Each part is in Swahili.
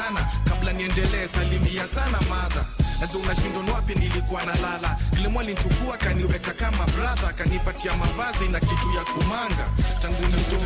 sana. Kabla niendelee salimia sana mother. Najua unashindwa wapi nilikuwa nalala. Nilimwa alinichukua kaniweka kama brother, kanipatia mavazi na kitu ya kumanga. Tangu mtoto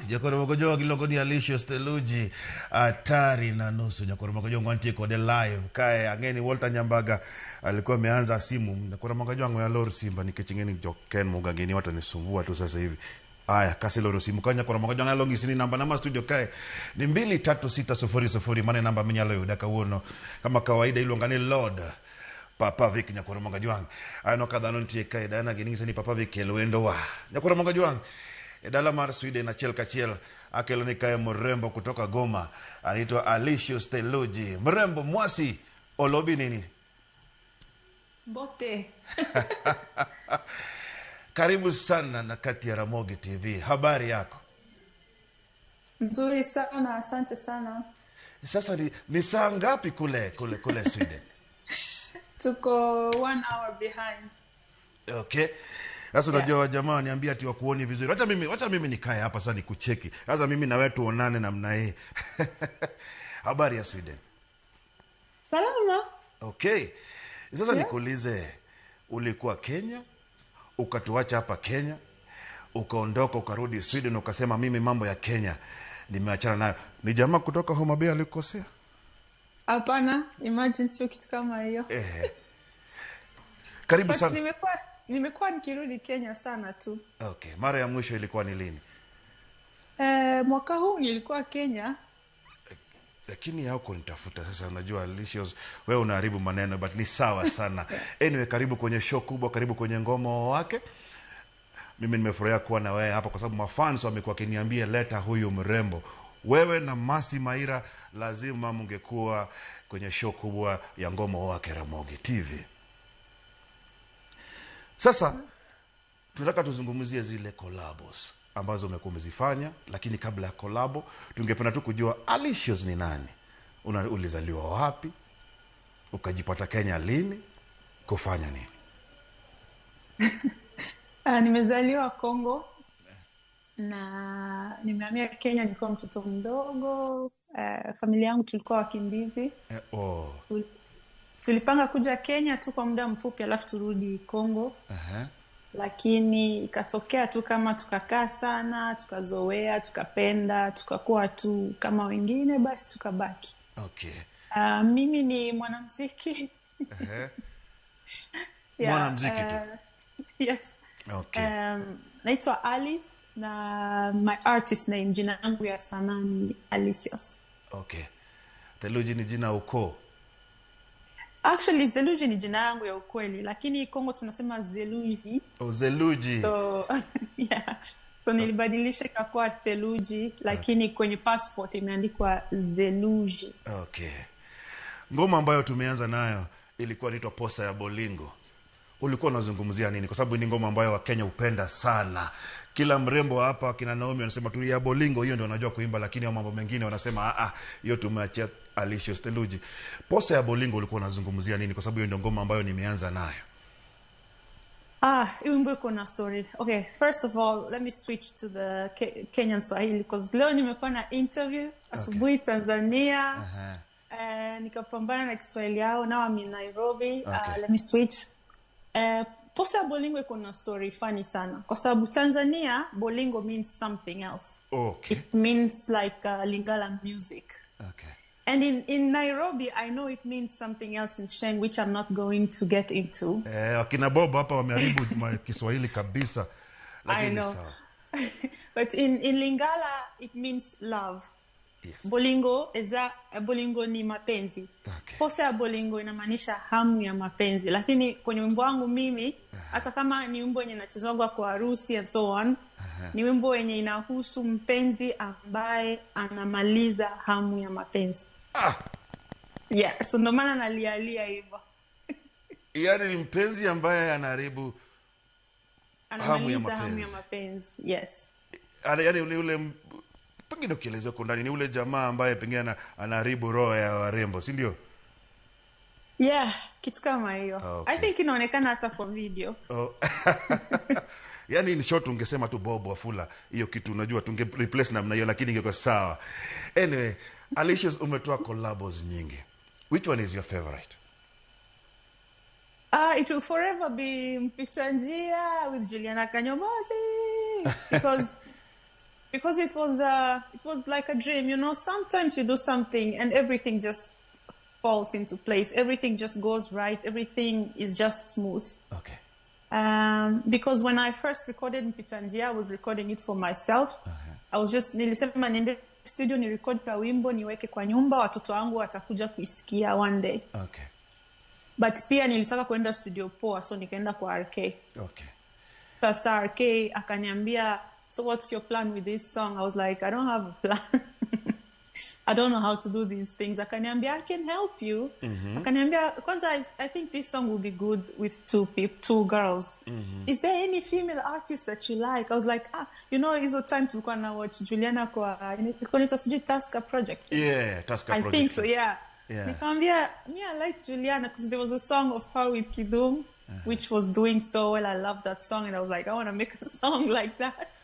Nyakoromokojo kilongo ni Alicious Theluji atari na nusu. Nyakoromokojo ngwanti kode live kae angeni Walter Nyambaga alikuwa ameanza simu. Nyakoromokojo ngo ya lor simba nikechingeni joken mugangeni watu nisumbua tu sasa hivi. Aya kasi loro simu kanya koromokojo ngalongi sini namba studio kae ni 23600 mane namba minyalo yudaka wono kama kawaida ilongani Lord Papa Vic Nyakoromokojo ano kadhano ntie kae dana ginisa ni Papa Vic elwendo wa Nyakoromokojo Edala mar Sweden achel kachiel akelo ni kae mrembo kutoka Goma anaitwa Alicious Theluji. Mrembo mwasi olobi nini? Bote. Karibu sana na Kati ya Ramogi TV. Habari yako? Nzuri sana, asante sana. Sasa ni saa ngapi kule Sweden? Tuko 1 hour behind. Okay. Sasa unajua jamaa niambia ati wakuoni vizuri. Wacha mimi nikae hapa sasa nikucheki. Sasa mimi na wewe tuonane namna hii. Habari ya Sweden? Salama. Okay. Sasa nikuulize, ulikuwa Kenya, ukatuacha hapa Kenya, ukaondoka ukarudi Sweden ukasema mimi mambo ya Kenya nimeachana nayo. Ni jamaa kutoka Homa Bay alikosea? Hapana, imagine sio kitu kama hiyo. Karibu sana. Nimekuwa nikirudi Kenya sana tu. Okay, mara ya mwisho ilikuwa ni lini? Mwaka huu nilikuwa Kenya. lakini hauko nitafuta sasa. Unajua Alicious, wewe unaharibu maneno, but ni sawa sana. Anyway, karibu kwenye show kubwa, karibu kwenye ngoma wake. Mimi nimefurahia kuwa na wewe hapa kwa sababu mafans wamekuwa wakiniambia leta huyu mrembo. Wewe na Masi Maira lazima mungekuwa kwenye show kubwa ya ngoma wake Ramogi TV. Sasa tunataka tuzungumzie zile collabos ambazo umekuwa umezifanya, lakini kabla ya collabo tungependa tu kujua Alicious ni nani? Ulizaliwa wapi? Ukajipata Kenya lini? Kufanya nini? Nimezaliwa Kongo na nimehamia Kenya nikiwa mtoto mdogo. Familia yangu tulikuwa wakimbizi. Tulipanga kuja Kenya tu kwa muda mfupi alafu turudi Kongo. Lakini ikatokea tu kama tukakaa sana, tukazoea, tukapenda, tukakuwa tu kama wengine, basi tukabaki. Okay. Mimi ni mwanamuziki. Mwanamuziki tu. Yes. Okay. Naitwa Alice na my artist name, jina langu ya sanaa ni Alicious. Okay. Theluji ni jina ukoo? Actually Zeluji ni jina yangu ya ukweli, lakini Kongo tunasema Zeluji. Zeluji. So yeah. So nilibadilisha ikakuwa Theluji, lakini kwenye passport imeandikwa Zeluji. Okay. Ngoma ambayo tumeanza nayo ilikuwa inaitwa Posa ya Bolingo. Ulikuwa unazungumzia nini? Kwa sababu ni ngoma ambayo Wakenya hupenda sana. Kila mrembo hapa kina Naomi wanasema tu ya Bolingo, hiyo ndio wanajua kuimba, lakini mambo mengine wanasema hiyo tumeachia Alicious Theluji. Posa ya Bolingo ulikuwa unazungumzia nini? Kwa sababu hiyo ndio ngoma ambayo nimeanza nayo. Hiyo wimbo iko na story. Okay, first of all, let me switch to the Kenyan Swahili because leo nimekuwa na interview asubuhi Tanzania. Nikapambana na Kiswahili yao. Now I'm in Nairobi. Let me switch. Posa ya Bolingo iko na story funny sana. Kwa sababu Tanzania, Bolingo means something else. Okay. It means like Lingala music. Okay. And in Nairobi, I know it means something else in Sheng, which I'm not going to get into. Akina Bob hapa wameharibu Kiswahili kabisa. I know. But in Lingala, it means love. Yes. Bolingo ni mapenzi. Okay. Posa ya Bolingo inamaanisha hamu ya mapenzi. Lakini kwenye wimbo wangu mimi, hata kama ni wimbo yenye inachezwa kwa harusi and so on, ni wimbo yenye inahusu mpenzi ambaye anamaliza hamu ya mapenzi. Yeah, so ndo maana nalialia hivyo. Yaani ni mpenzi ambaye anaharibu hamu ya mapenzi. Yes. Yaani ule pengine ukielezea kwa ndani ni ule jamaa ambaye pengine anaharibu roho ya warembo, si ndio? Yeah, kitu kama hiyo. Okay. I think inaonekana hata kwa video. Yaani in short ungesema tu Bob Wafula, hiyo kitu unajua tunge replace namna hiyo, lakini ingekuwa sawa. Anyway, Alicious umetoa collabos nyingi. Which one is your favorite? It will forever be Mpita Njia with Juliana Kanyomozi because it was like a dream, you know. Sometimes you do something and everything just falls into place. Everything just goes right. Everything is just smooth. Okay. Because when I first recorded Mpita Njia, I was recording it for myself. I was just nilisema niende studio ni record kwa wimbo niweke kwa nyumba, watoto wangu watakuja kuisikia one day. Okay. But pia nilitaka kwenda studio poa, so nikaenda kwa RK. Okay. Sasa RK akaniambia, so what's your plan with this song? I was like, I don't have a plan. I don't know how to do these things. Akaniambia, I can help you. Akaniambia, kwanza I think this song will be good with two girls. Is there any female artist that you like? I was like, you know, hizo time tulikuwa na watch Juliana kwa ilikuwa sijui Tusker Project. Yeah, Tusker Project. I think so, yeah. Yeah. Nikamwambia, me I like Juliana because there was a song of her with Kidum which was doing so well. I loved that song and I was like, I want to make a song like that.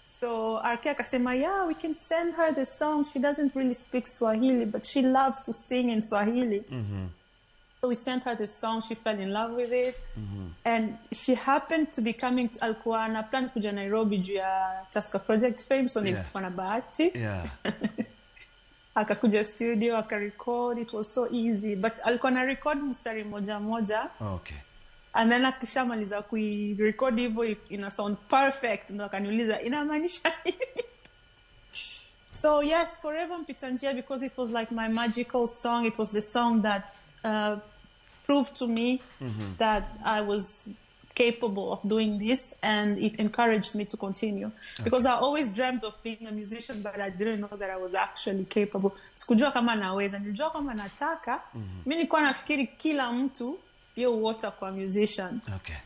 So RK akasema, yeah, we can send her the song. She doesn't really speak Swahili, but she loves to sing in Swahili. So we sent her the song. She fell in love with it. And she happened to be coming to alikuwa na plan kuja Nairobi juu ya Tusker Project fame. So nilikuwa na bahati. Yeah. Akakuja studio, akarecord. It was so easy. But alikuwa na record mstari moja. Okay. And then akishamaliza kuirecord hivyo ina sound perfect, ndo akaniuliza inamaanisha nini? So yes, Forever Mpitanjia, because it was like my magical song. It was the song that proved to me that I was capable of doing this, and it encouraged me to continue. Because I always dreamt of being a musician, but I didn't know that I was actually capable. Sikujua kama naweza, nilijua kama nataka. Mimi nilikuwa nafikiri kila mtu pia uota kwa musician. Okay.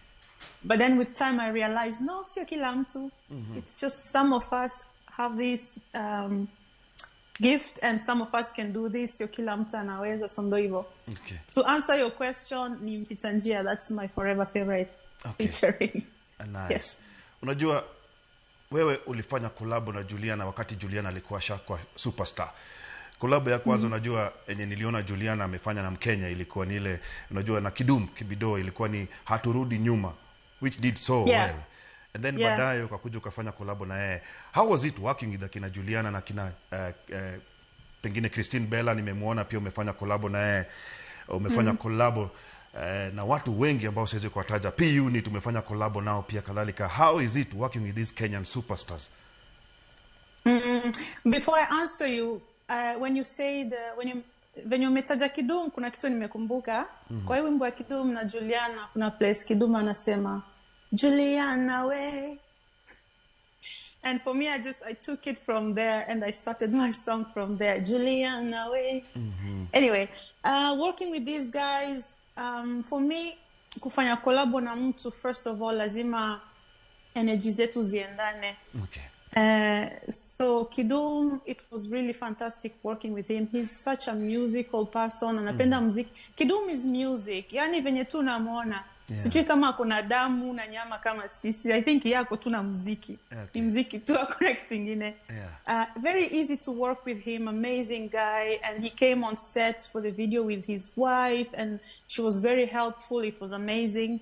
But then with time I realized, no, sio kila mtu. It's just some of us have this gift and some of us can do this. Sio kila mtu anaweza, so ndo hivyo. Okay. To answer your question, ni Mpitanjia, that's my forever favorite featuring. Nice. Yes. Unajua wewe ulifanya collab na Juliana wakati Juliana alikuwa shakwa superstar. Collab ya kwanza unajua yenye niliona Juliana amefanya na Mkenya ilikuwa ni ile unajua na Kidum Kibido ilikuwa ni Haturudi Nyuma, which did so well. And then baadaye ukakuja ukafanya collab na yeye. How was it working with kina Juliana na kina pengine Christine Bella nimemuona pia umefanya collab na yeye. Umefanya collab na watu wengi ambao siwezi kuwataja. P-Unit tumefanya collab nao pia kadhalika. How is it working with these Kenyan superstars? Before I answer you, when you said when you umetaja Kidum, kuna kitu nimekumbuka. Kwa hiyo wimbo wa Kidum na Juliana kuna place Kidum anasema Juliana we. And for me, I took it from there and I started my song from there. Juliana we. Anyway, working with these guys, for me, kufanya collabo na mtu, first of all, lazima energy zetu ziendane. Okay. So Kidum, it was really fantastic working with him. He's such a musical person. Anapenda muziki. Kidum is music. Yani venye tu namuona. Sijui kama kuna damu na nyama kama sisi. I think yako tu na muziki. Ni muziki tu hakuna kitu kingine. Very easy to work with him. Amazing guy. And he came on set for the video with his wife. And she was very helpful. It was amazing.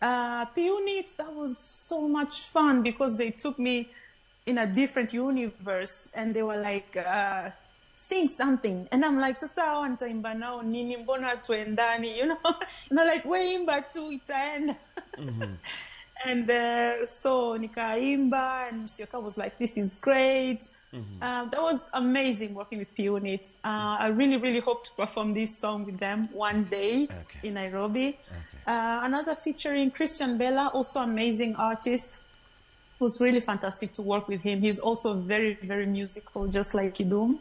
P-Unit, that was so much fun because they took me in a different universe and they were like, sing something. And I'm like, sasa hawa nitaimba nao nini, mbona tuendani, you know? And they're like, we imba tu itaenda. And so nikaimba and Msioka was like, this is great. That was amazing working with P-Unit. I really, really hope to perform this song with them one day in Nairobi. Another featuring Christian Bella, also amazing artist. It was really fantastic to work with him. He's also very, very musical, just like Kidum.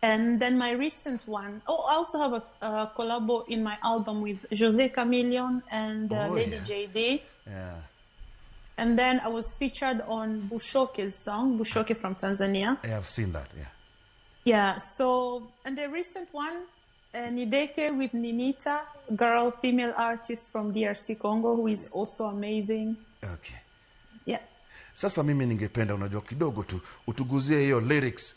And then my recent one, I also have a collabo in my album with Jose Chameleon and Lady JD. And then I was featured on Bushoke's song, Bushoke from Tanzania. I have seen that, Yeah, so, and the recent one, Nideke with Ninita, girl, female artist from DRC Congo, who is also amazing. Okay. Yeah. Sasa mimi ningependa unajua kidogo tu utuguzie hiyo lyrics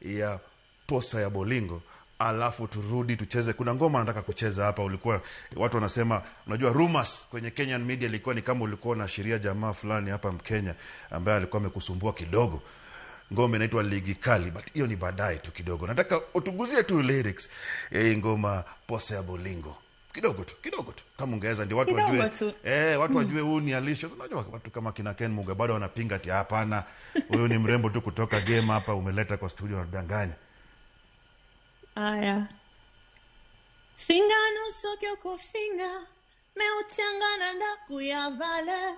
ya Posa ya Bolingo, alafu turudi tucheze. Kuna ngoma nataka kucheza hapa, ulikuwa watu wanasema unajua rumors kwenye Kenyan media ilikuwa ni kama ulikuwa na sheria jamaa fulani hapa Mkenya ambaye alikuwa amekusumbua kidogo. Ngoma inaitwa Ligi Kali, but hiyo ni baadaye tu kidogo. Nataka utuguzie tu lyrics ya ngoma Posa ya Bolingo. Kidogo tu kama ungeweza ndio watu wajue watu wajue huu ni Alicious. Unajua watu kama kina Ken Muga bado wanapinga ati hapana huyu ni mrembo tu kutoka game hapa umeleta kwa studio unadanganya. Finga no sokyo ko finga me utiangana ndaku ya valeur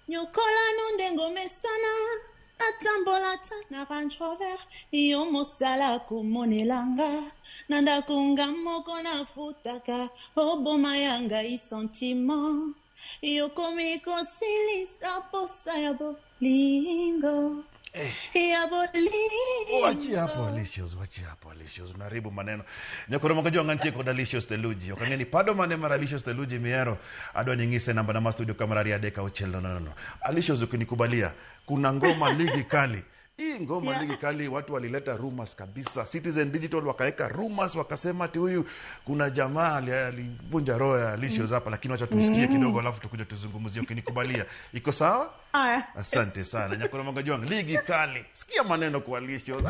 nyokola nondengo mesana natambola na Range Rover iyo mosala kumonelanga nanda kunga moko na futaka oboma yanga i sentiment iyo komiko silisa Posa ya Bolingo ya Bolingo. Wachi hapo Alicious unaribu maneno nyakoro mkajua ngantie kwa Alicious Teluji okangeni pado mane mara Alicious Teluji miero adwa nyingise namba na studio kamarari adeka uchelo no Alicious ukinikubalia kuna ngoma Ligi Kali. Hii ngoma Ligi Kali watu walileta rumors kabisa. Citizen Digital wakaeka rumors wakasema ati huyu kuna jamaa alivunja roho ya Alicious hapa, lakini acha tusikie kidogo alafu tukuje tuzungumzie. Ukinikubalia iko sawa? Asante sana. Nyakoro mangajua Ligi Kali. Sikia maneno kwa Alicious.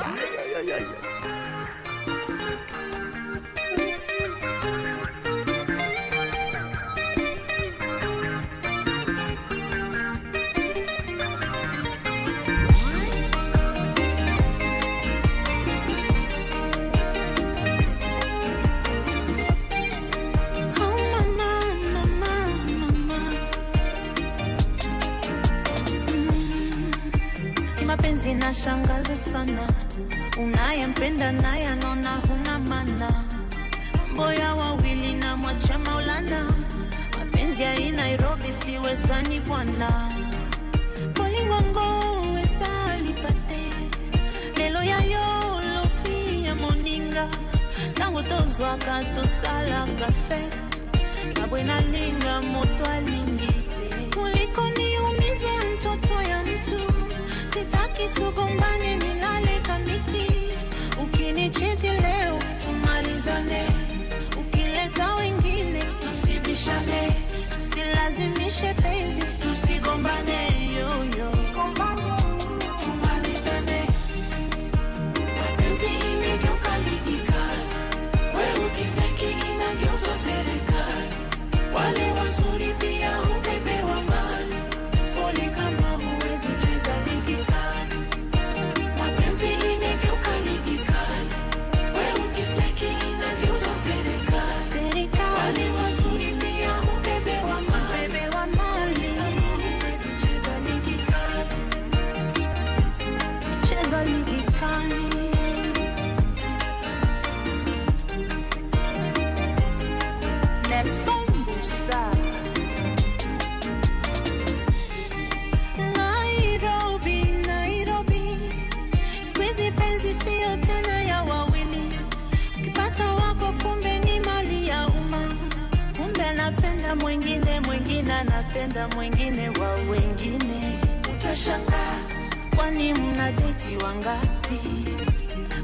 mapenzi na shangaza sana. Unayempenda naye anaona huna maana. Mambo ya wawili na mwacha Maulana. Mapenzi ya Nairobi siwezani bwana. Bolingongo wesali pate. Lelo ya yolo pia moninga. Tango tozwa kato sala kafe. Kabwena linga moto alingite. Kuliko niumize mtoto ya mtu. Sitaki tugombane nilale kamiti. Ukinichiti leo tumalizane. Ukileta wengine tusibishane. Tusilazimishe penzi tusigombane yoyo. Tumalizane. Mapenzi imegeuka ligikali. Wewe ukisneki inageuza serikali. Wale wazuri pia upepewa mali. Pole kama huwezi cheza ligikali. Mapenzi imegeuka ligikali. Wewe ukisneki inageuza serikali. Wale wazuri pia upepewa mali. Huwezi cheza ligikali. Cheza ligikali. Nelson Busa. Nairobi, Nairobi. Squeezy penzi sio tena ya wawili. Ukipata wako kumbe ni mali ya umma. Kumbe anapenda mwingine, mwingine anapenda mwingine wa wengine. Utashangaa kwani mna date wangapi?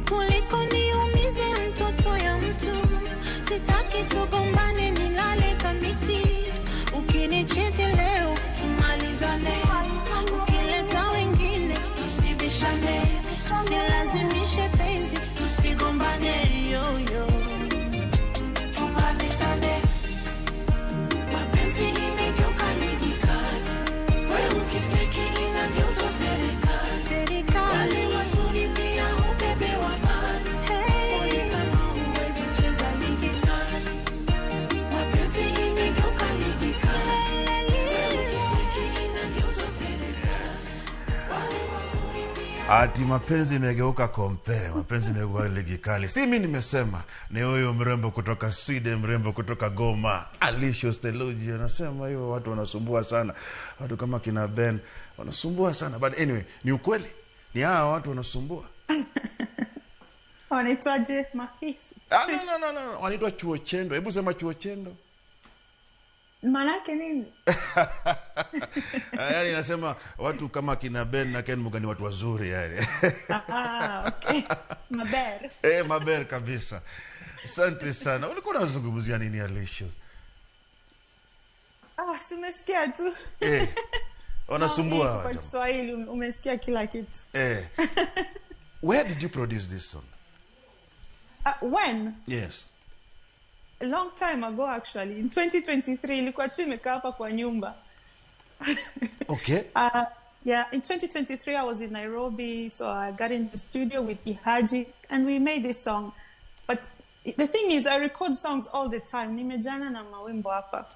Kuliko niumize mtoto ya mtu. Sitaki tugombane nilale kamiti. Ukinichiti leo tumalizane. Ukileta wengine tusibishane. Tusilazimishe penzi tusigombane yoyo. Tumalizane. Mapenzi imegeuka ligikali. Wewe ukisneki inageuza serikali. Wale wazuri pia upepewa mali. Pole kama huwezi cheza ligikali. Mapenzi imegeuka ligikali. Wewe ukisneki inageuza serikali. Wale wazuri pia. Ati mapenzi imegeuka kompe, mapenzi imegeuka ligikali. Si mimi nimesema, ni huyo mrembo kutoka Sweden, mrembo kutoka Goma, Alicious Theluji. Anasema hiyo watu wanasumbua sana. Watu kama kina Ben wanasumbua sana. But anyway, ni ukweli. Ni hawa watu wanasumbua. Wanaitwaje? Mafisi. No. Wanaitwa chuo chendo. Hebu sema chuo chendo. Manake nini? Yaani nasema watu kama kina Ben na Ken Muga ni watu wazuri yani. Okay. Maber. Maber kabisa. Asante sana. Ulikuwa unazungumzia nini Alicious? Si umesikia tu. Wanasumbua kwa Kiswahili umesikia kila kitu. Where did you produce this song? When? Yes. A long time ago actually. In 2023 ilikuwa tu imekaa hapa kwa nyumba. Okay. Yeah, in 2023 I was in Nairobi, so I got in the studio with Ihaji and we made this song. But the thing is I record songs all the time. Nimejana na mawimbo hapa.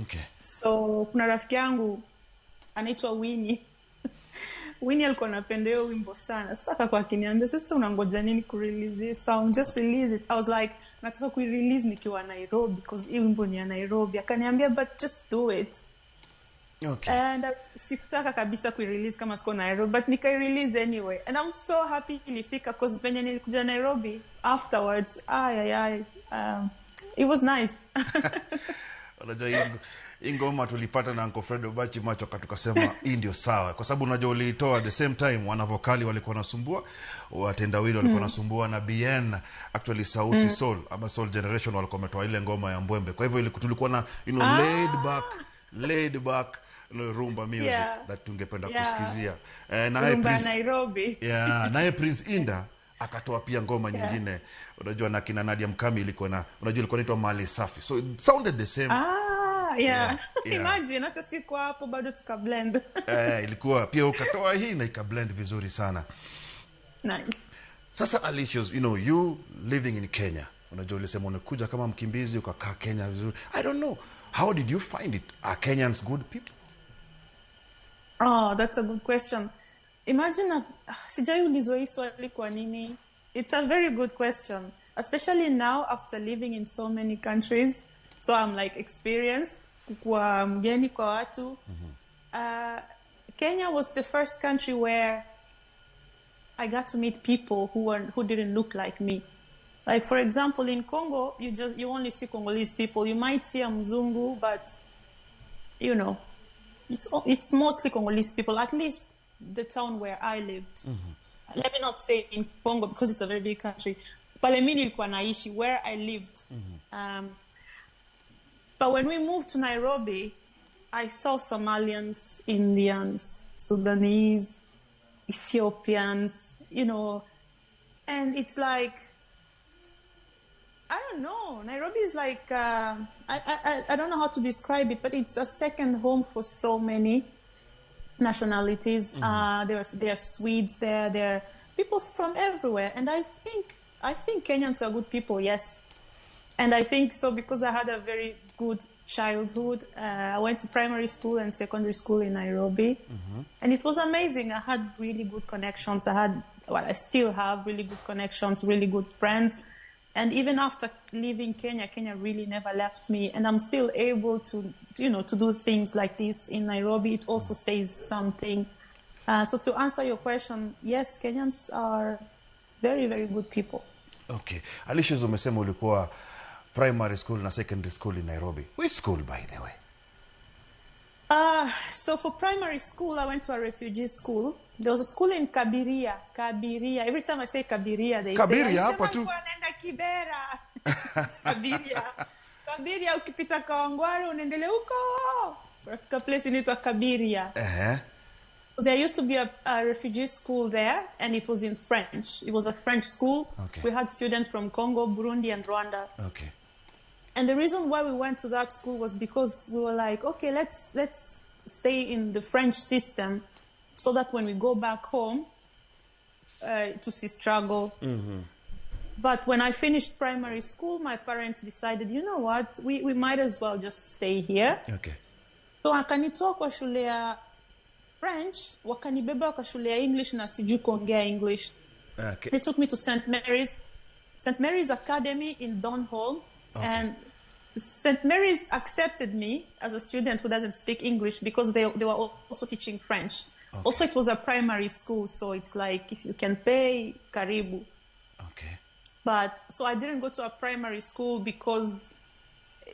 Okay. So kuna rafiki yangu anaitwa Winnie. Winnie alikuwa anapenda hiyo wimbo sana. Sasa kwa akiniambia sasa unangoja nini ku-release this song? Just release it. I was like, nataka ku-release nikiwa Nairobi because hii wimbo ni ya Nairobi. Akaniambia but just do it. Okay. And sikutaka kabisa ku-release kama siko Nairobi, but nika-release anyway. And I'm so happy ilifika because venye nilikuja Nairobi afterwards, it was nice. Unajua ingoma tulipata na Uncle Fredo Bachi Macho tukasema hii ndio sawa, kwa sababu unajua uliitoa the same time wanavokali walikuwa nasumbua, watendawili walikuwa nasumbua na BN actually Sauti Soul ama Soul Generation walikuwa wametoa ile ngoma ya Mbwembe. Kwa hivyo tulikuwa na laid back rumba music that tungependa kusikizia. Naye Prince Nairobi. Naye Prince Inda akatoa pia ngoma nyingine. Unajua na kina Nadia Mkami ilikuwa na unajua ilikuwa inaitwa Mali Safi. So it sounded the same. Imagine hata siku hapo bado tukablend. Ilikuwa pia ukatoa hii na ikablend vizuri sana. Nice. Sasa Alicious, you living in Kenya. Unajua ulisema unakuja kama mkimbizi ukakaa Kenya vizuri. I don't know. How did you find it? Are Kenyans good people? Oh, that's a good question. Imagine, sijai ulizwa hii swali kwa nini. It's a very good question, especially now after living in so many countries. So I'm like experienced kwa mgeni kwa watu. Kenya was the first country where I got to meet people who didn't look like me. Like for example, in Congo, you only see Congolese people. You might see a Mzungu, but you know, it's mostly Congolese people. At least the town where I lived. Let me not say in Congo because it's a very big country. Palemini nilikuwa naishi, where I lived. But when we moved to Nairobi, I saw Somalians, Indians, Sudanese, Ethiopians, you know, and it's like, I don't know. Nairobi is like, I don't know how to describe it, but it's a second home for so many nationalities. There are Swedes there. There are people from everywhere, and I think Kenyans are good people. Yes, and I think so because I had a very good childhood. I went to primary school and secondary school in Nairobi, and it was amazing. I had really good connections. I still have really good connections, really good friends. And even after leaving Kenya really never left me. And I'm still able to do things like this in Nairobi. It also says something. So to answer your question, yes, Kenyans are very, very good people. Okay. Alisha, umesema ulikuwa primary school na secondary school in Nairobi. Which school, by the way? So for primary school, I went to a refugee school. There was a school in Kabiria. Every time I say Kabiria, they Kabiria, say, hapa tu. Naenda Kibera. It's Kabiria. Kabiria, ukipita Kawangware, unaendelea huko. A place inaitwa Kabiria. So there used to be a refugee school there, and it was in French. It was a French school. Okay. We had students from Congo, Burundi, and Rwanda. Okay. And the reason why we went to that school was because we were like, okay, let's stay in the French system so that when we go back home to see struggle. But when I finished primary school, my parents decided, you know what, we might as well just stay here. Okay. So wakanitoa kwa shule ya French, wakanibeba kwa shule ya English na sijui kuongea English. Okay. They took me to St. Mary's Academy in Donholm. Okay. And St. Mary's accepted me as a student who doesn't speak English because they were also teaching French. Okay. Also, it was a primary school, so it's like, if you can pay, karibu. Okay. But, so I didn't go to a primary school because,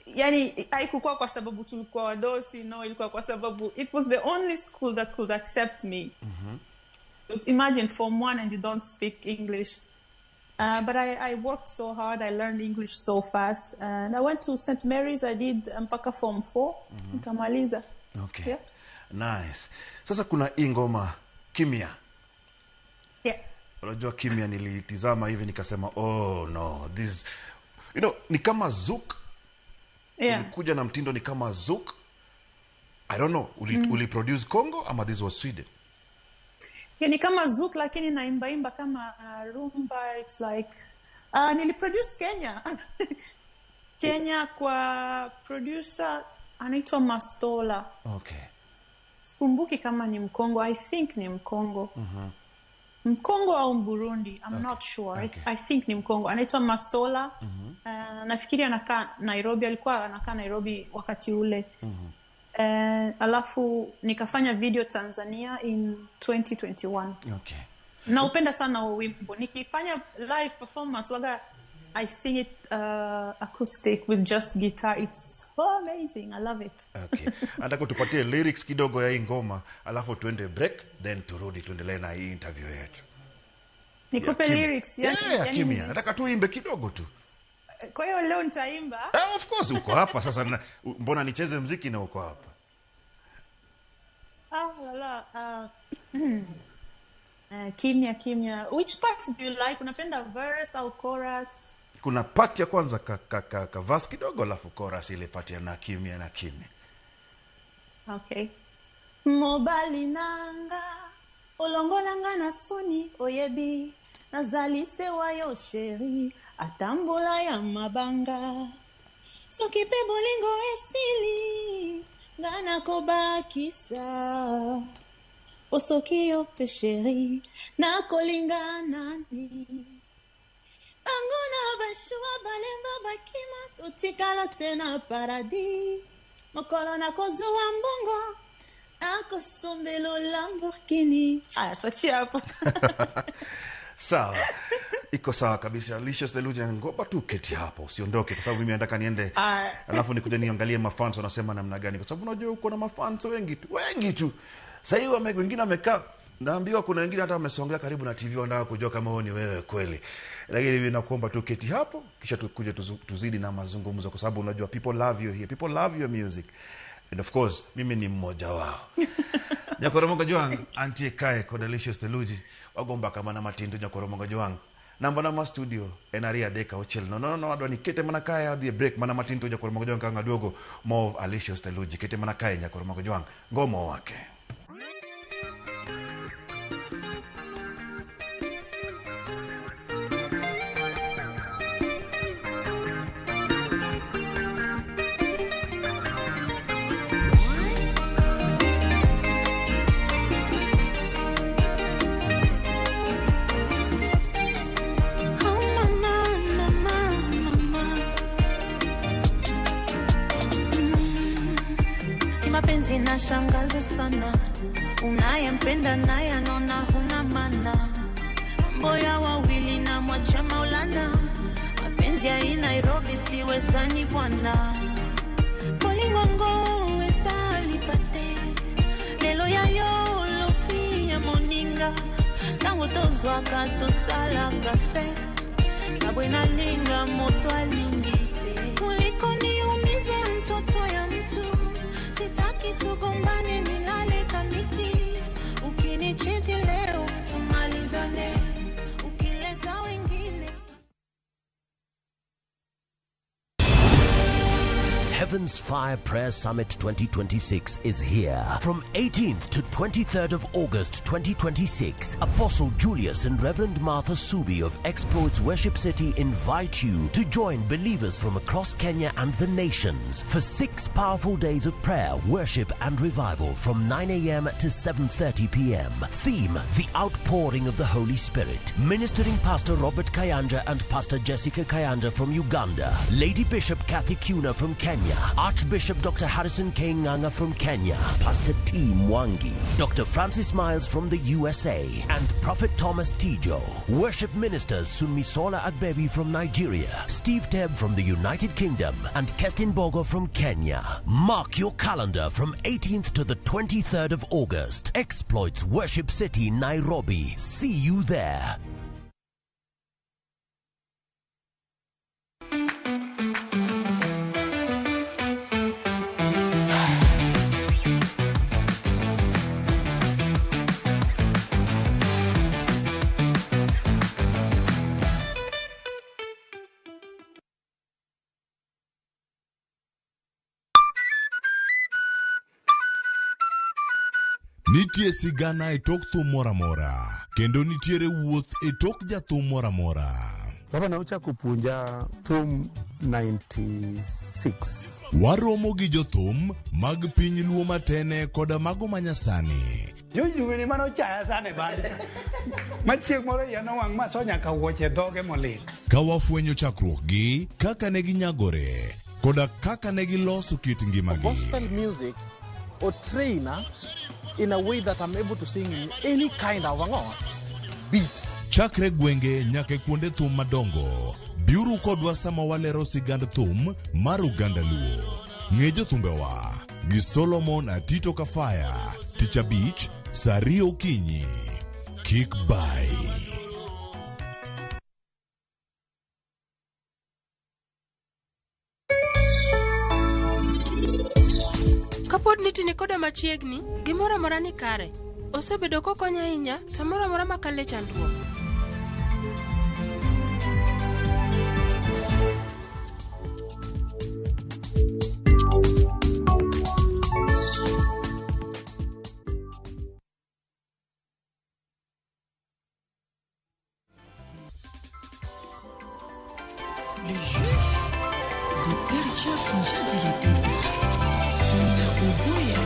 yani, haikuwa kwa sababu tulikuwa wadosi, no, ilikuwa kwa sababu, it was the only school that could accept me. Because imagine, Form 1 and you don't speak English. But I worked so hard. I learned English so fast. And I went to St. Mary's. I did mpaka Form 4. Nikamaliza. Okay. Yeah. Nice. Sasa kuna ingoma Kimya. Yeah. Unajua Kimya nilitizama hivi nikasema, oh no, this, ni kama Zouk. Yeah. Ulikuja na mtindo ni kama Zouk. I don't know, uli produce Congo ama this was Sweden? Ni kama Zouk lakini naimba kama rumba. It's like niliproduce Kenya. Kenya kwa producer anaitwa Mastola. Okay. Sikumbuki kama ni Mkongo. I think ni Mkongo. Mkongo au Burundi. I'm not sure. Okay. I think ni Mkongo. Anaitwa Mastola. Nafikiri anakaa Nairobi. Alikuwa anakaa Nairobi wakati ule. Alafu nikafanya video Tanzania in 2021. Okay. Naupenda sana huo wimbo. Nikifanya live performance waga I sing it acoustic with just guitar. It's so amazing. I love it. Okay. Nataka tupatie lyrics kidogo ya hii ngoma, alafu tuende break, then turudi tuendelee na hii interview yetu. Nikupe lyrics yani Kimya. Nataka tuimbe kidogo tu. Kwa hiyo leo nitaimba? Of course uko hapa sasa, mbona nicheze muziki na uko hapa? Kimya. Which part do you like? Unapenda verse au chorus? Kuna part ya kwanza ka verse kidogo, alafu chorus ile part ya na kimya. Okay. Mobali nanga olongolanga na soni oyebi nazalise wayo sheri atambola ya mabanga soki pe bolingo esili ngana kobakisa Posokio te chéri na kolingana ni. Angona bashua balemba bakima tutikala sena paradis. Mokolo na kozua mbongo ako sombelo Lamborghini. Aya, tuachie hapo. Sawa. Iko sawa kabisa. Alicious Theluji, ngoba tu keti hapo, usiondoke kwa sababu mimi nataka niende. Alafu nikuje niangalie mafans wanasema namna gani, kwa sababu unajua uko na mafans wengi tu. Sasa hiyo wengine wamekaa, naambiwa kuna wengine hata wamesongea karibu na TV wanataka kujua kama wewe ni wewe kweli. Lakini mimi nakuomba tu keti hapo, kisha tukuje tuzidi na mazungumzo, kwa sababu unajua people love you here, people love your music. And of course, mimi ni mmoja wao. Nyakoromongo Joang, antie kae kwa Alicious Theluji, wagomba kama na matindu Nyakoromongo Joang. Namba na studio, enaria deka ochel. No, adwani kete manakae hadi break, mana matindu Nyakoromongo Joang kanga dogo, more of Alicious Theluji. Kete manakae Nyakoromongo Joang, ngomo wake. Mapenzi na shangaza sana, unayempenda naye anaona huna maana. Mboya wawili na mwacha Maulana, mapenzi ya Nairobi siwezani bwana. Polingongo wesali pate, lelo ya yolo pia moninga. Tango tozwa kato sala kafe, kabwena linga moto alingite. Kuliko niumize mtoto ya mtu, sitaki tugombane nilale kamiti. Ukinichiti leo tumalizane, ukileta wengine. Heaven's Fire Prayer Summit 2026 is here. From 18th to 23rd of August 2026, Apostle Julius and Reverend Martha Subi of Exploits Worship City invite you to join believers from across Kenya and the nations for 6 powerful days of prayer, worship and revival from 9 a.m. to 7:30 p.m. Theme: the outpouring of the Holy Spirit. Ministering Pastor Robert Kayanja and Pastor Jessica Kayanja from Uganda. Lady Bishop Kathy Kuna from Kenya. Archbishop Dr. Harrison K. Nganga from Kenya. Pastor T. Mwangi. Dr. Francis Miles from the USA. And Prophet Thomas Tijo. Worship ministers Sunmisola Agbebi from Nigeria. Steve Tebb from the United Kingdom. And Kestin Bogo from Kenya. Mark your calendar from 18th to the 23rd of August. Exploits Worship City, Nairobi. See you there. Nitie sigana e tok thum mora mora, kendo nitiere wuoth e tok jathum mora mora. Baba na uchako puonja thum 96. Waromo gi jothum mag piny luo matene koda mago manyasani. Yuyugini mano chaya sane bade. Machiek moro yano wang masonya ka wuoche dhoge molit. Ka wafwenyo chakruokgi, kaka ne ginyagore, koda kaka ne giloso kit ngimagi. Gospel music or trainer in a way that I'm able to sing in any kind of beat. Chakre gwenge nyake kuonde thum madongo. Biuru kodwa sama walero sigand thum mar Uganda Luo. Ng'e jothumbewa gi Solomon Atito Kafaya, Ticha Beach, Sario Kinyi. Kick by. Kapod nitini koda machiegni, gimora mora ni kare. Osebedo kokonya ahinya, samora mora makale chandruok. Le juge de Père Jeff Njadi Leteba, on a oublié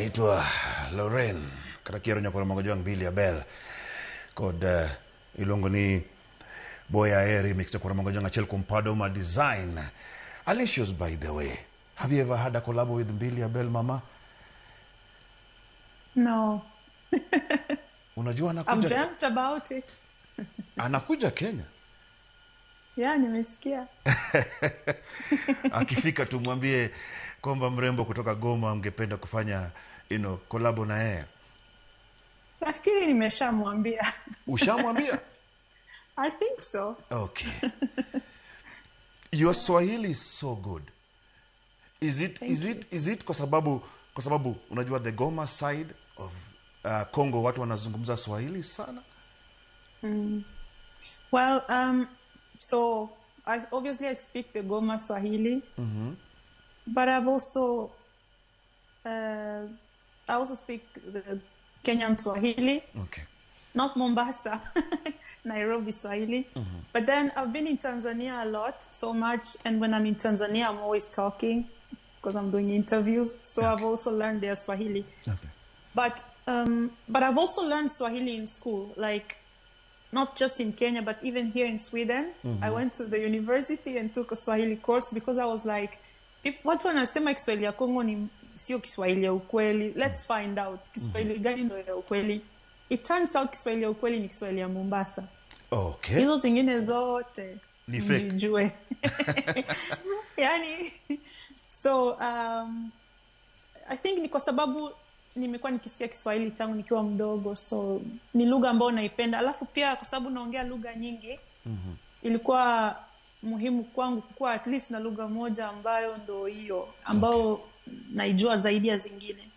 anaitwa Lorraine karakiero nyakora magojang Billy Abel kod ilongo ni Boya Eri mixed kwa magojang achel kumpado ma design. Alicious, by the way, have you ever had a collab with Billy Abel, mama? No. Unajua I've anakuja dreamt about it. anakuja Kenya. Yeah, nimesikia. Akifika tumwambie kwamba mrembo kutoka Goma mngependa kufanya collab na yeye. Nafikiri nimeshamwambia. Ushamwambia? I think so. Okay. Your Swahili is so good. Is it kwa sababu unajua the Goma side of Congo watu wanazungumza Swahili sana? Well, so obviously I speak the Goma Swahili. But I also speak the Kenyan Swahili. Okay. Not Mombasa, Nairobi Swahili. But then I've been in Tanzania a lot, so much. And when I'm in Tanzania, I'm always talking because I'm doing interviews. So I've also learned their Swahili. Okay. But I've also learned Swahili in school, like not just in Kenya, but even here in Sweden. I went to the university and took a Swahili course because I was like, watu wanasema Kiswahili ya Kongo ni sio Kiswahili ya ukweli. Let's find out. Kiswahili gani ndio ya ukweli? It turns out Kiswahili ya ukweli ni Kiswahili ya Mombasa. Okay. Hizo zingine zote ni fake. Nijue. Yani, so I think ni kwa sababu nimekuwa nikisikia Kiswahili tangu nikiwa mdogo, so ni lugha ambayo naipenda. Alafu pia kwa sababu naongea lugha nyingi, ilikuwa muhimu kwangu kuwa at least na lugha moja ambayo ndo hiyo ambao naijua zaidi ya zingine.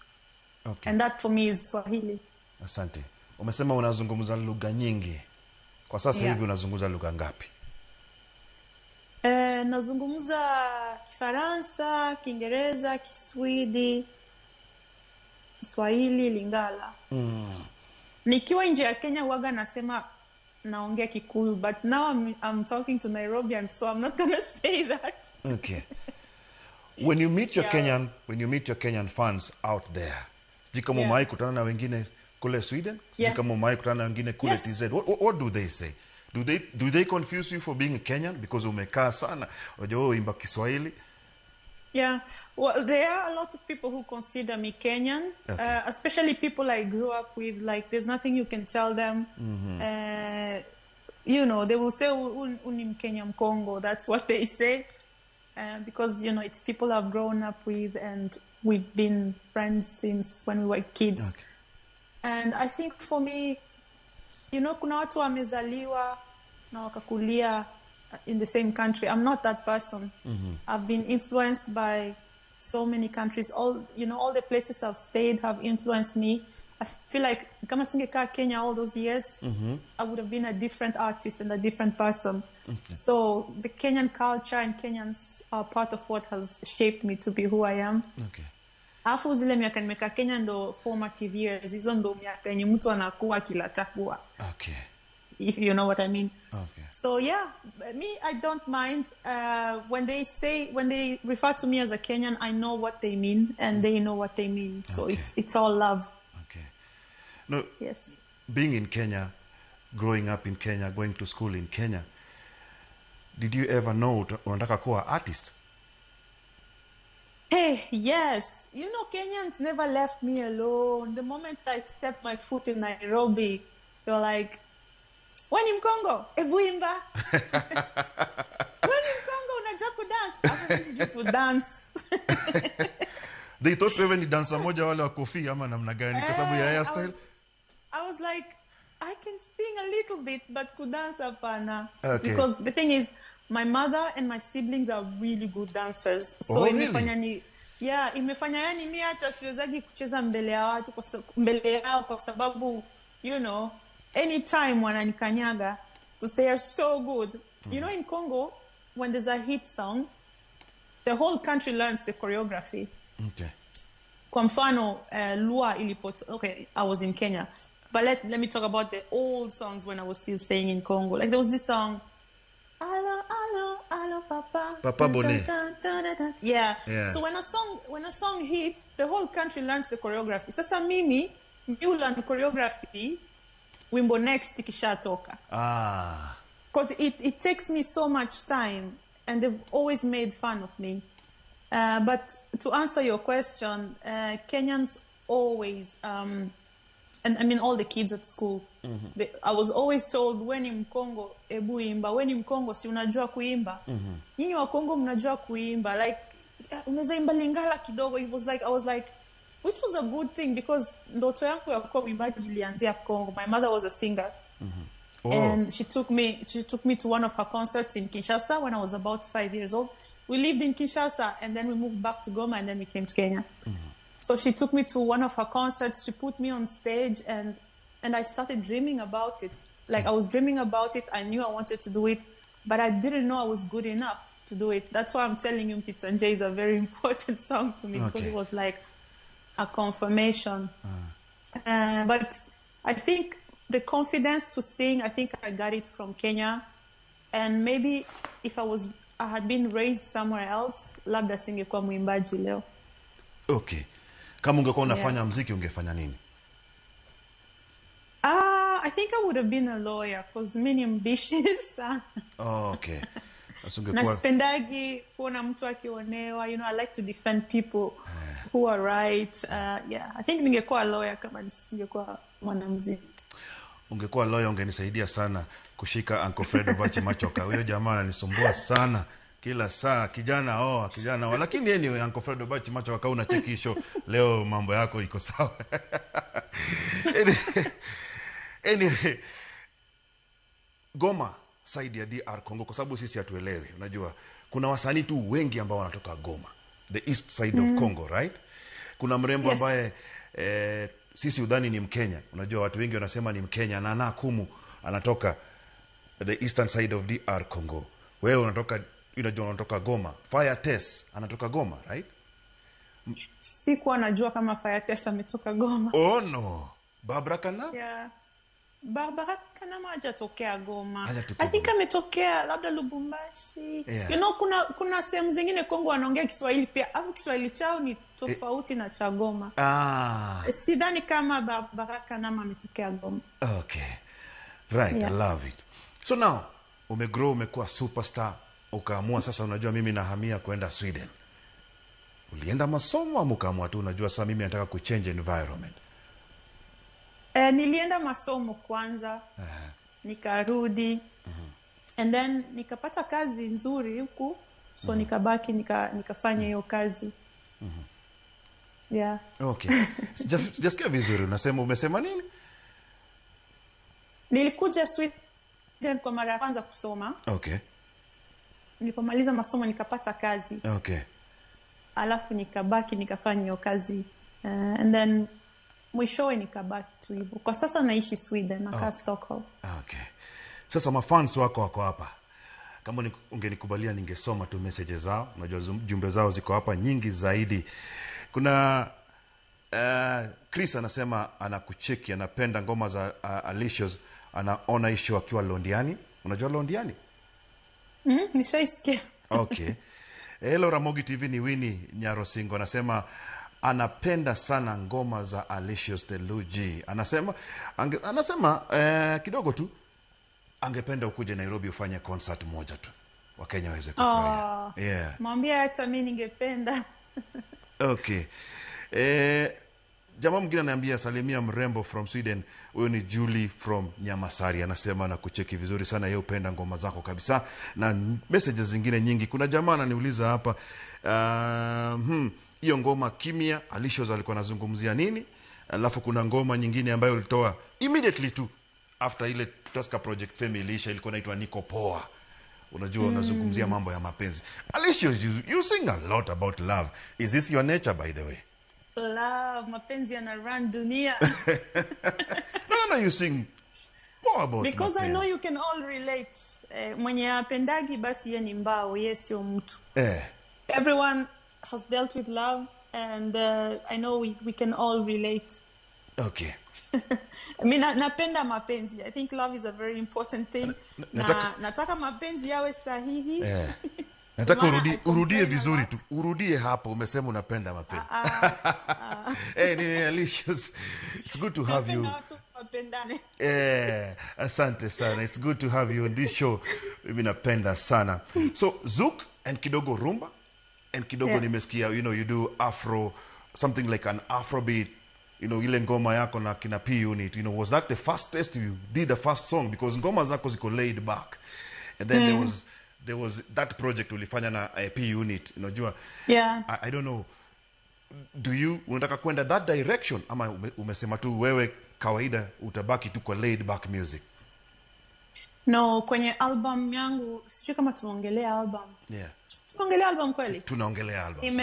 Okay. And that for me is Swahili. Asante. Umesema unazungumza lugha nyingi. Kwa sasa hivi unazungumza lugha ngapi? Nazungumza Kifaransa, Kiingereza, Kiswidi, Kiswahili, Lingala. Nikiwa nje ya Kenya huaga nasema naongea Kikuyu, but now I'm talking to Nairobians, so I'm not going to say that. Okay. When you meet your Kenyan fans out there, kama umai kutana na wengine kule Sweden, kama umai kutana na wengine kule TZ, what do they say? Do they confuse you for being a Kenyan because umekaa sana unajua imba Kiswahili? Yeah, well, there are a lot of people who consider me Kenyan, especially people I grew up with. Like, there's nothing you can tell them. They will say, unim Kenyan Congo. That's what they say. Because, it's people I've grown up with and we've been friends since when we were kids. Okay. And I think for me, kuna watu wamezaliwa na wakakulia in the same country. I'm not that person. I've been influenced by so many countries. All the places I've stayed have influenced me. I feel like kama singekaa Kenya all those years, I would have been a different artist and a different person. Okay. So the Kenyan culture and Kenyans are part of what has shaped me to be who I am. Okay. Afu zile miaka nimekaa Kenya ndo formative years. Hizo ndo miaka yenye mtu anakuwa kilatakuwa. Okay. If you know what I mean. Okay. So yeah, me, I don't mind. When they refer to me as a Kenyan, I know what they mean and they know what they mean. So it's all love. Okay. No. Yes. Being in Kenya, growing up in Kenya, going to school in Kenya, did you ever know unataka kuwa artist? Hey, yes. Kenyans never left me alone. The moment I stepped my foot in Nairobi, they were like, "When in Congo, ebuimba." When in Congo, unajua kudance. They thought wewe ni dancer moja wale wa kofi ama namna gani kwa sababu ya hairstyle? I was like, I can sing a little bit, but kudance hapana. Okay. Because the thing is, my mother and my siblings are really good dancers. So really? Imefanya yani mimi hata siwezagi kucheza mbele yao kwa sababu, anytime wananikanyaga because they are so good. In Congo, when there's a hit song, the whole country learns the choreography. Okay. Kwa mfano, Lua okay, I was in Kenya. But let me talk about the old songs when I was still staying in Congo. Like there was this song, Allo, allo, allo, papa. Papa Bonet. Yeah. So when a song hits, the whole country learns the choreography. Sasa mimi learn choreography wimbo next ikishatoka. Because it takes me so much time, and they've always made fun of me. But to answer your question, Kenyans always, and I mean all the kids at school, I was always told, weni Mkongo, ebu imba. Weni Mkongo, si unajua kuimba. Nyinyi wa Kongo mnajua kuimba. Like, unaweza imba Lingala kidogo. I was like, which was a good thing, because ndoto yangu ya kuwa mwimbaji ilianzia Kongo. My mother was a singer. And she took me to one of her concerts in Kinshasa when I was about 5 years old. We lived in Kinshasa, and then we moved back to Goma, and then we came to Kenya. So she took me to one of her concerts. She put me on stage, and I started dreaming about it. Like, I was dreaming about it. I knew I wanted to do it, but I didn't know I was good enough to do it. That's why I'm telling you, Pizza and Jay is a very important song to me, because it was like a confirmation. But I think the confidence to sing, I think I got it from Kenya. And maybe if I had been raised somewhere else, labda singekuwa mwimbaji leo. Okay. Kama ungekuwa unafanya muziki ungefanya nini? I think I would have been a lawyer, because mimi ambitious. Okay. Naspendagi kuona mtu akionewa. You know, I like to defend people who are right. I think ningekuwa lawyer kama nisingekuwa mwanamuziki. Ungekuwa lawyer ungenisaidia sana kushika Uncle Fred Obachi Machoka. Huyo jamaa ananisumbua sana kila saa, kijana lakini anyway, Uncle Fred Obachi Machoka una chekisho leo, mambo yako iko sawa. Anyway, Goma side ya DR Congo, kwa sababu sisi hatuelewi. Unajua kuna wasanii tu wengi ambao wanatoka Goma, the east side of Congo, right? Kuna mrembo ambaye sisi udhani ni Mkenya. Unajua watu wengi wanasema ni Mkenya, na Nakumu anatoka the eastern side of DR Congo. Wewe unatoka Goma. Fire Test anatoka Goma, right? Sikuwa najua kama Fire Test ametoka Goma. Oh no. Barbara Kanama? Yeah. Barbara Kanama hajatokea Goma. I think ametokea labda Lubumbashi. Yeah. You know, kuna sehemu zingine Kongo wanaongea Kiswahili pia. Afu Kiswahili chao ni tofauti na cha Goma. Sidhani kama Barbara Kanama ametokea Goma. Okay. Right, I love it. So now, umegrow, umekuwa superstar, ukaamua sasa unajua mimi nahamia kwenda Sweden. Ulienda masomo ama ukaamua tu unajua sasa mimi nataka kuchange environment? Nilienda masomo kwanza. Nikarudi. And then nikapata kazi nzuri huku. So nikabaki nikafanya hiyo kazi. Yeah. Okay. Just get vizuri. Umesema nini? Nilikuja Sweden kwa mara ya kwanza kusoma. Okay. Nilipomaliza masomo nikapata kazi. Okay. Alafu nikabaki nikafanya hiyo kazi. And then mwishowe nikabaki tu hivyo. Kwa sasa naishi Sweden, nakaa Stockholm. Okay. Sasa mafans wako hapa. Kama ungenikubalia ningesoma tu messages zao. Unajua jumbe zao ziko hapa nyingi zaidi. Kuna Chris anasema anakucheki, anapenda ngoma za Alicious, anaona issue akiwa Londiani. Unajua Londiani? Nishaisikia. Okay. Hello Ramogi TV, ni Winnie Nyarosingo anasema anapenda sana ngoma za Alicious Theluji. Anasema kidogo tu angependa ukuje Nairobi ufanye concert moja tu, Wakenya waweze kufurahia. Yeah. Mwambie hata mimi ningependa. Okay. Jamaa mwingine ananiambia salimia mrembo from Sweden. Huyo ni Julie from Nyamasari. Anasema na kucheki vizuri sana, yeye upenda ngoma zako kabisa. Na messages zingine nyingi. Kuna jamaa ananiuliza hapa hiyo ngoma Kimya Alicious alikuwa anazungumzia nini? Alafu kuna ngoma nyingine ambayo ulitoa immediately tu after ile Tusker Project Fame ilisha, ilikuwa inaitwa Niko Poa. Unajua unazungumzia mambo ya mapenzi. Alicious, you sing a lot about love. Is this your nature, by the way? Love, mapenzi yana run dunia. No, you sing more about because mapenzi. I know you can all relate. Mwenye apendagi basi yeye ni mbao, yeye sio mtu. Everyone has dealt with love, and I know we can all relate. Okay. I mean, napenda mapenzi. I think love is a very important thing. Nataka mapenzi yawe sahihi. Nataka urudie vizuri tu. Urudie hapo umesema unapenda mapenzi. Hey, Alicious. It's good to have you. Asante sana. It's good to have you on this show. Mimi napenda sana. So, Zouk and kidogo rumba and kidogo nimesikia, you do Afro, something like an Afrobeat. Ile ngoma yako na kina P Unit. Was that the first test you did the first song? Because ngoma zako ziko laid back. And then there was that project ulifanya na P Unit, unajua. Yeah. I don't know. Unataka kwenda that direction ama umesema tu wewe kawaida utabaki tu kwa laid back music? No, kwenye album yangu sijui kama tunaongelea album. Yeah. Tunaongelea album kweli? Tunaongelea album.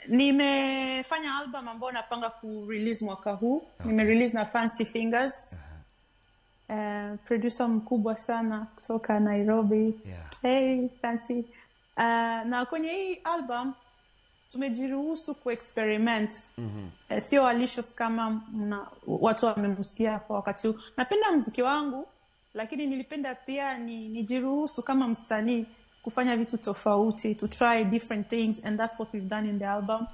Nimefanya album ambayo napanga ku-release mwaka huu. Okay. Nime-release na Fancy Fingers. Producer mkubwa sana kutoka Nairobi. Yeah. Hey, Fancy. Na kwenye hii album tumejiruhusu ku-experiment. Sio Alicious kama watu wamemsikia kwa wakati huu. Napenda muziki wangu, lakini nilipenda pia nijiruhusu kama msanii kufanya vitu tofauti, to try different things, and that's what we've done in the album.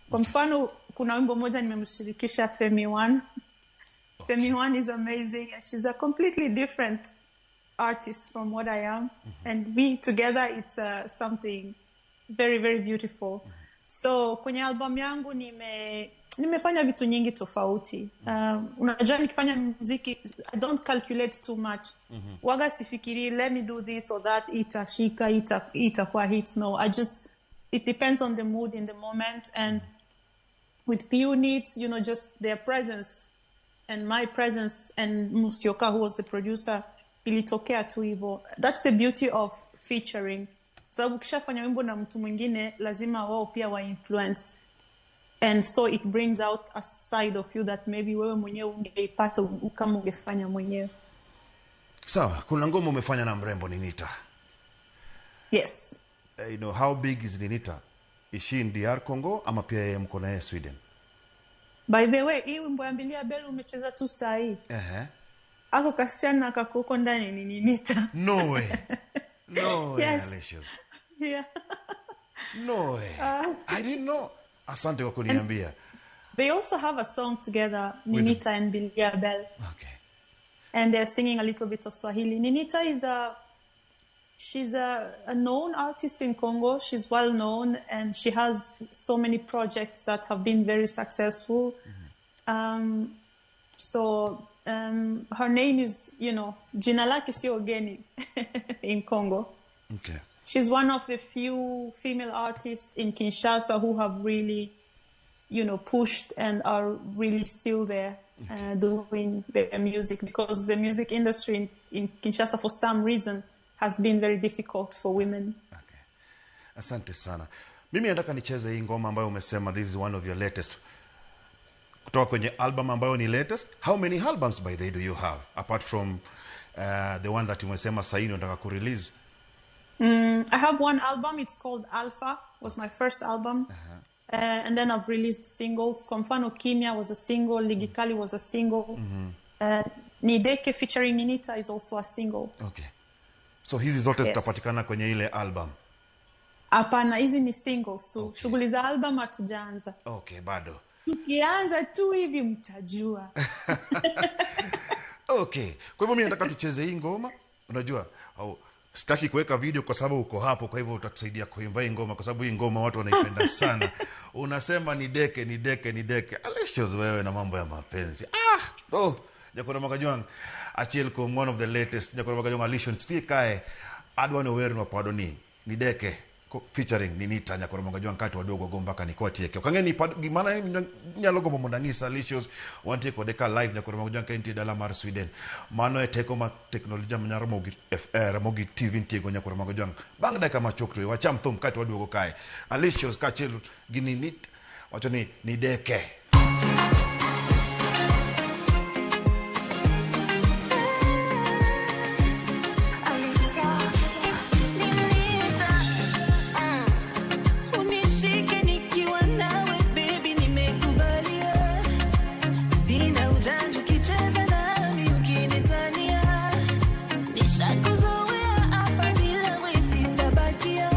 Kwa mfano, kuna wimbo moja nimemshirikisha Femi One. Femi One is amazing, and she's a completely different artist from what I am. And we together, it's something very, very beautiful. So, kwenye album yangu nimefanya vitu nyingi tofauti. Unajua nikifanya muziki, I don't calculate too much. Waga sifikiri, let me do this or that, itashika, itakuwa hit. No, it depends on the mood in the moment. And with P Unit, just their presence and my presence and Musyoka, who was the producer, ilitokea tu hivyo. That's the beauty of featuring. Sababu ukishafanya wimbo na mtu mwingine, lazima wao pia wa influence. And so it brings out a side of you that maybe wewe mwenyewe ungeipata kama ungefanya mwenyewe. Sawa, kuna ngoma umefanya na mrembo Ninita. Yes. How big is Ninita? Is she in DR Congo ama pia yeye mko naye Sweden? By the way, hii wimbo ya Mbilia Bell umecheza tu saa hii. Ako kasichana akakuko ndani ni Ninita. No way. No way, yes. Alicious. Yeah. No way. I didn't know. Asante kwa kuniambia. They also have a song together, Ninita and Mbilia Bell. Okay. And they're singing a little bit of Swahili. Ninita she's a known artist in Congo. She's well known, and she has so many projects that have been very successful. Her name is, jina lake sio geni in Congo. Okay. She's one of the few female artists in Kinshasa who have really, pushed and are really still there doing their music, because the music industry in Kinshasa, for some reason, has been very difficult for women. Okay. Asante sana. Mimi nataka nicheze hii ngoma ambayo umesema this is one of your latest. Kutoka kwenye album ambayo ni latest. How many albums by the way do you have apart from the one that umesema sasa hivi unataka ku-release? I have one album. It's called Alpha. It was my first album. And then I've released singles. Kwa mfano Kimya was a single. Ligikali was a single. Nideke featuring Ninita is also a single. Okay. So hizi zote zitapatikana kwenye ile album? Hapana, hizi ni singles tu. Okay. Shughuli za album hatujaanza. Okay, bado. Tukianza tu hivi mtajua. Okay. Kwa hivyo mimi nataka tucheze hii ngoma. Unajua, sitaki kuweka video kwa sababu uko hapo, kwa hivyo utatusaidia kuimba hii ngoma kwa sababu hii ngoma watu wanaipenda sana. Unasema nideke. Alicious wewe na mambo ya mapenzi. Jakora Makajwang achiel kom one of the latest Jakora Makajwang Alicious stikae adwano werno padoni nideke featuring Ninita Jakora Makajwang kati wadogo gomba kaniko tieke. Kangeni gimana nyalo gombo mondangisa Alicious wantie kodeka live Jakora Makajwang kenti dala mar Sweden. Mano e teko ma teknolojia manyaro mogi FR mogi TV ntiego Jakora Makajwang. Bang daka machokto wacham thum kati wadogo kae. Alicious kachil gini nit wachoni nideke. Nishakuzoea hapa bila wewe sitabakia.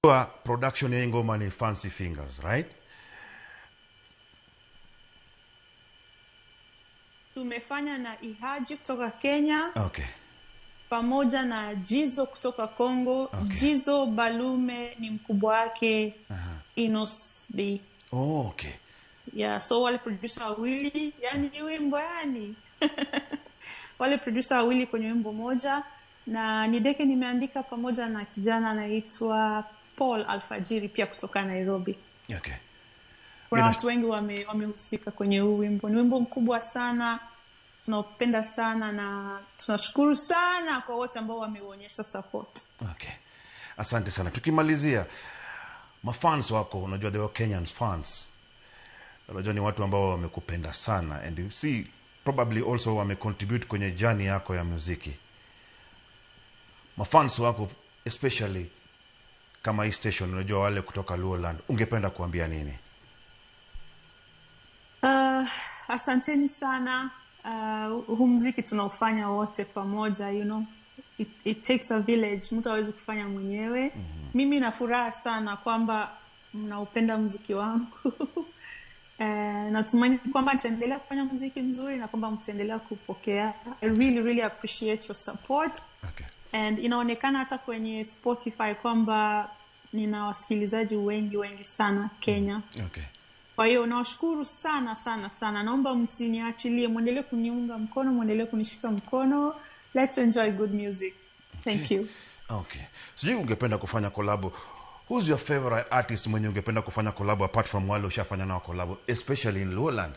Production ya ngoma ni Fancy Fingers, right? Tumefanya na Ihaji kutoka Kenya. Okay. Pamoja na Jizo kutoka Congo. Okay. Jizo Balume ni mkubwa wake. Inos B. Oh, okay. Yeah, so wale producer wawili, yani ni wimbo yani. Wale producer wawili kwenye wimbo moja. Na Nideke nimeandika pamoja na kijana anaitwa Paul Alfajiri pia kutoka Nairobi. Okay. Kuna watu wengi wamehusika kwenye huu wimbo. Ni wimbo mkubwa sana. Tunapenda sana na tunashukuru sana kwa wote ambao wameonyesha support. Okay. Asante sana. Tukimalizia, mafans wako, unajua they were Kenyan fans. Unajua ni watu ambao wamekupenda sana, and you see probably also wamecontribute kwenye journey yako ya muziki. Mafans wako especially kama hii station, unajua wale kutoka Luoland, ungependa kuambia nini? Asanteni sana. Huu muziki tunaufanya wote pamoja, you know. It takes a village. Mtu hawezi kufanya mwenyewe. Mimi na furaha sana kwamba mnaupenda muziki wangu. Natumaini kwamba nitaendelea kufanya muziki mzuri na kwamba mtaendelea kupokea. I really appreciate your support. Okay. And inaonekana hata kwenye Spotify kwamba nina wasikilizaji wengi sana Kenya. Okay. Kwa hiyo nawashukuru sana. Naomba msiniachilie, muendelee kuniunga mkono, muendelee kunishika mkono. Let's enjoy good music. Thank you. Okay. Sijui ungependa kufanya collab. Who's your favorite artist mwenye ungependa kufanya collab apart from wale ushafanya nao collab, especially in Luoland?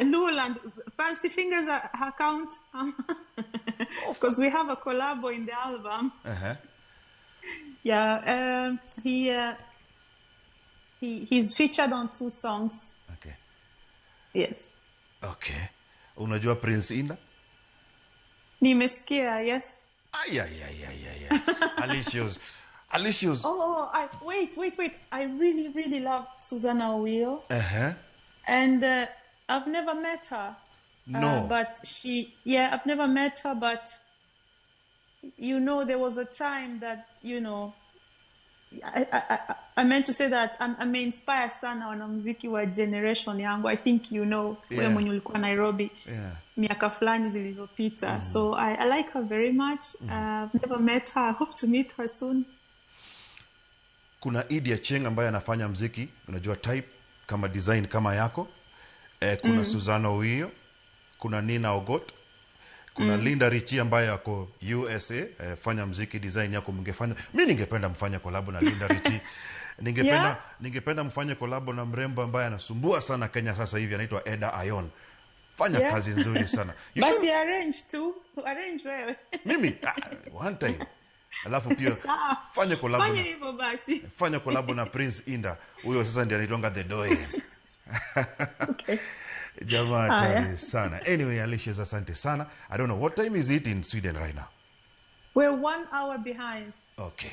Luoland, Fancy Fingers account. Because we have a collab in the album. Yeah, he's featured on 2 songs. Okay. Yes. Okay. Unajua Prince Inda? Nimesikia, yes. Alicious. Wait. I really love Susanna Owio. And I've never met her. No. But I've never met her, but you know, there was a time that, you know, I meant to say that I'm inspired sana wanamuziki wa generation yangu. I think you know, wewe mwenye ulikuwa Nairobi miaka fulani zilizopita. So I like her very much. I've never met her. I hope to meet her soon. Kuna Idi Acheng ambaye anafanya muziki, unajua type kama design kama yako. Kuna Susanna Owio, kuna Nina Ogot, kuna Linda Richie ambaye yako USA, fanya muziki design yako mngefanya. Mimi ningependa mfanye collab na Linda Richie. Ningependa mfanye collab na mrembo ambaye anasumbua sana Kenya sasa hivi, anaitwa Eda Ayon. Fanya kazi nzuri sana. Basi arrange wewe. Mimi one time. Alafu pia fanya collab. Fanya hivyo basi. Fanya collab na Prince Inda. Huyo sasa ndiye anaitwa The Doe. Okay. Jamaa sana. Anyway, Alicious, asante sana. I don't know, what time is it in Sweden right now? We're 1 hour behind. Okay.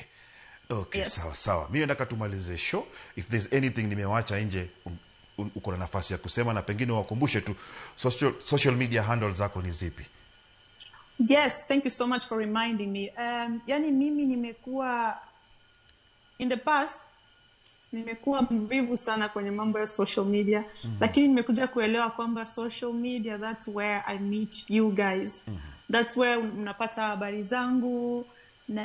Okay, yes. Sawa. Mimi nataka tumalize show. If there's anything nimewacha nje, uko na nafasi ya kusema, na pengine wakumbushe tu social media handles zako ni zipi? Yes, thank you so much for reminding me. Yani mimi nimekuwa in the past nimekuwa mvivu sana kwenye mambo ya social media, lakini nimekuja kuelewa kwamba social media, that's where I meet you guys. That's where mnapata habari zangu,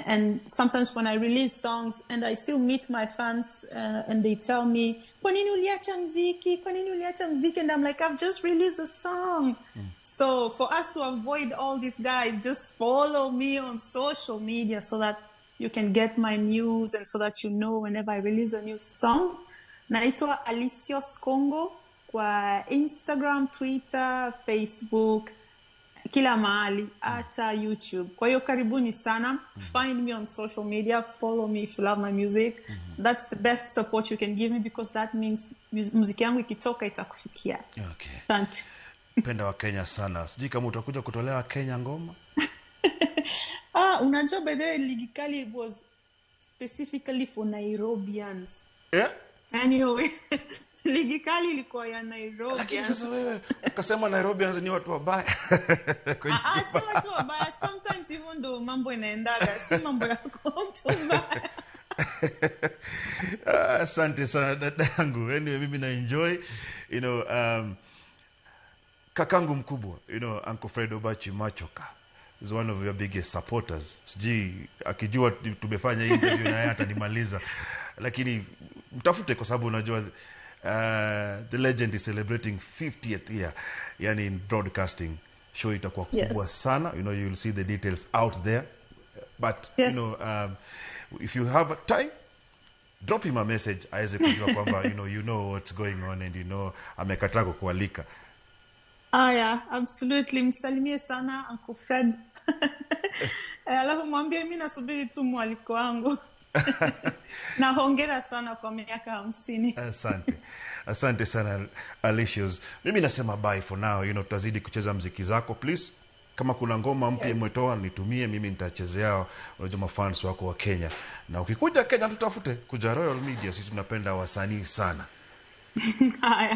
and sometimes when I release songs and I still meet my fans and they tell me, kwa nini uliacha mziki? And I'm like, I've just released a song. So for us to avoid all these guys, just follow me on social media so that you can get my news and so that you know whenever I release a new song. Naitwa Alicious Congo kwa Instagram, Twitter, Facebook, kila mahali, hata YouTube. Kwa hiyo karibuni sana. Find me on social media, follow me if you love my music. That's the best support you can give me, because that means muziki yangu ikitoka itakufikia. Okay. Asante. Penda wa Kenya sana. Sijui kama utakuja kutolewa Kenya ngoma? Unajua by the way, Ligikali was specifically for Nairobians. Yeah? Anyway, Ligikali ilikuwa ya Nairobi. Lakini sasa wewe ukasema Nairobians ni watu wabaya. So watu wabaya. Sometimes even ndo mambo inaendaga, si mambo yako mtu mbaya. Asante sana dadangu. Anyway, mimi na enjoy, kakangu mkubwa, Uncle Fred Obachi Machoka is one of your biggest supporters. Siji akijua tumefanya hii interview na yeye atanimaliza, lakini mtafute kwa sababu unajua the legend is celebrating 50th year, yani in broadcasting. Show itakuwa kubwa sana. You'll see the details out there, but if you have time, drop him a message aweze kujua kwamba you know what's going on and amekataa kukualika. Yeah, absolutely. Msalimie sana Uncle Fred. Alafu mwambie mimi nasubiri tu mwaliko wangu. Na hongera sana kwa miaka 50. Asante sana Alicious. Mimi nasema bye for now. Tutazidi kucheza muziki zako, please. Kama kuna ngoma mpya umetoa nitumie, mimi nitachezea. Unajua mafans wako wa Kenya. Na ukikuja Kenya tutafute kuja Royal Media, sisi tunapenda wasanii sana.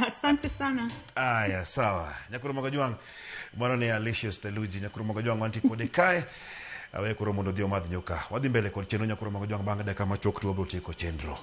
Asante sana. Sawa. Nyakuro Magajwang mwana ni Alicious Teluji. Nyakuro Magajwang wanti kodekae awe kuro mondo dio madhi nyoka wadhi mbele kwa cheno. Nyakuro Magajwang banga daka machok tu obro tiko chendro.